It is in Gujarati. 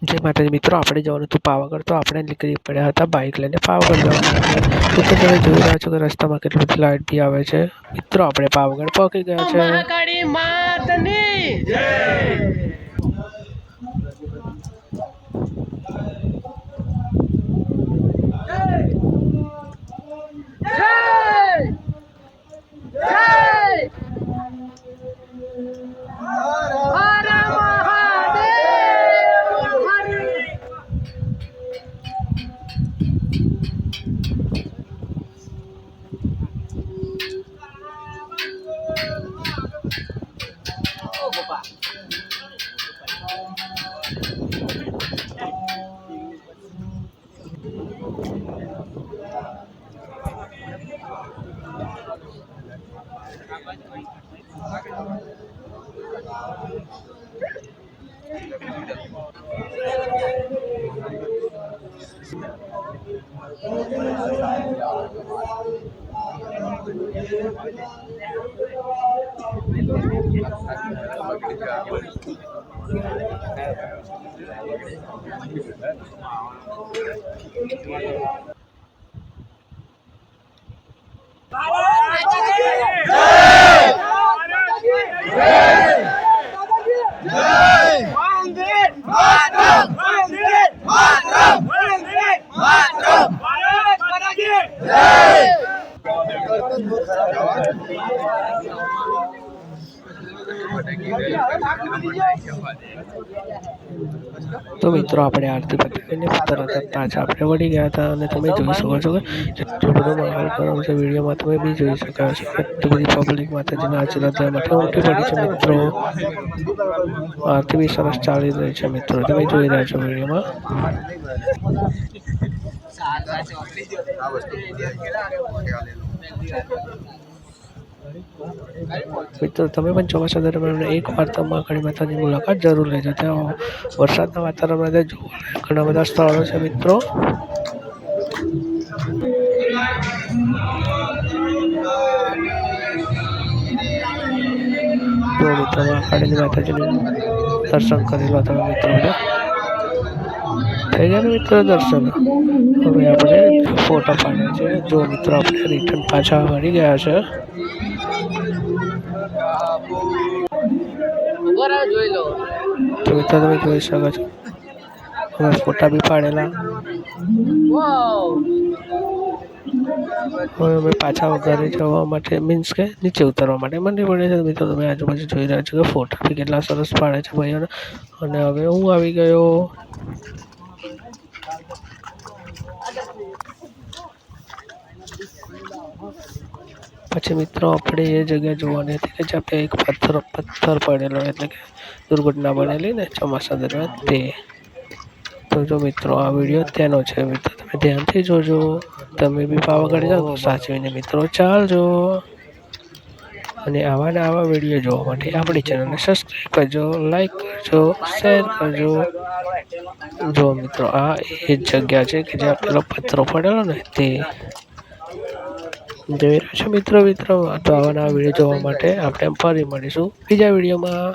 જય માતાજી મિત્રો, આપણે જવાનું હતું પાવાગઢ, તો આપણે નીકળી પડ્યા હતા બાઇક લઈને પાવાગઢ જવા માટે। મિત્રો તમે જોઈ રહ્યા છો કે રસ્તામાં કેટલી બધી લાઇટ બી આવે છે। મિત્રો આપણે પાવાગઢ પહોંચી ગયા છે। મહાકાળી માતની જય। તો મિત્રો આપણે આરતી પતાવીને તરત જ પાછા આપણે વળી ગયા હતા અને તમે જોઈ શકો છો કે એટલો બધો માહોલ ગરમ છે। વિડીયોમાં તમે બી જોઈ શકો છો કેટલી બધી પબ્લિક માતાજીના આશીર્વાદ માટે ઉમટી પડી છે। મિત્રો આરતી બી સરસ ચાલી રહી છે। મિત્રો તમે જોઈ રહ્યા છો વિડીયોમાં। મિત્રો તમે પણ ચોમાસા દરમિયાન એકવાર તો મહાકાળી માતાની મુલાકાત જરૂર લેજો। ત્યાં વરસાદના વાતાવરણમાં જોવા ઘણા બધા સ્થળો છે। મિત્રો તો મિત્રો મહાકાળી માતાજીનું દર્શન કરી લો તમે મિત્રો બધા થઈ ગયા ને મિત્રો દર્શન। હવે આપણે ફોટા પાડ્યા છે। જો મિત્રો આપણે રિટર્ન પાછા વળી ગયા છે। તો મિત્રો તમે જોઈ શકો છો અમે ફોટા બી પાડેલા। હવે અમે પાછા ઘરે જવા માટે મીન્સ કે નીચે ઉતરવા માટે મંડી પડે છે। મિત્રો તમે આજુબાજુ જોઈ રહ્યા છો કે ફોટા બી કેટલા સરસ પાડે છે ભાઈઓને। અને હવે હું આવી ગયો। પછી મિત્રો આપણે એ જગ્યા જોવાની હતી કે જ્યાં એક પથ્થર પડેલો એટલે કે દુર્ઘટના બનેલી ને ચોમાસા દરમિયાન તે। તો જો મિત્રો આ વિડીયો તેનો છે। મિત્રો તમે ધ્યાનથી જોજો। તમે બી પાવાગઢ જાઓ તો સાચવીને મિત્રો ચાલજો। અને આવા ને આવા વિડીયો જોવા માટે આપણી ચેનલને સબસ્ક્રાઈબ કરજો, લાઈક કરજો, શેર કરજો। જો મિત્રો આ એ જ જગ્યા છે કે જ્યાં પેલો પથ્થરો પડેલો ને તે જોઈ રહ્યો છો। મિત્રો તો આવા નવા વિડીયો જોવા માટે આપણે ફરી મળીશું બીજા વિડીયોમાં।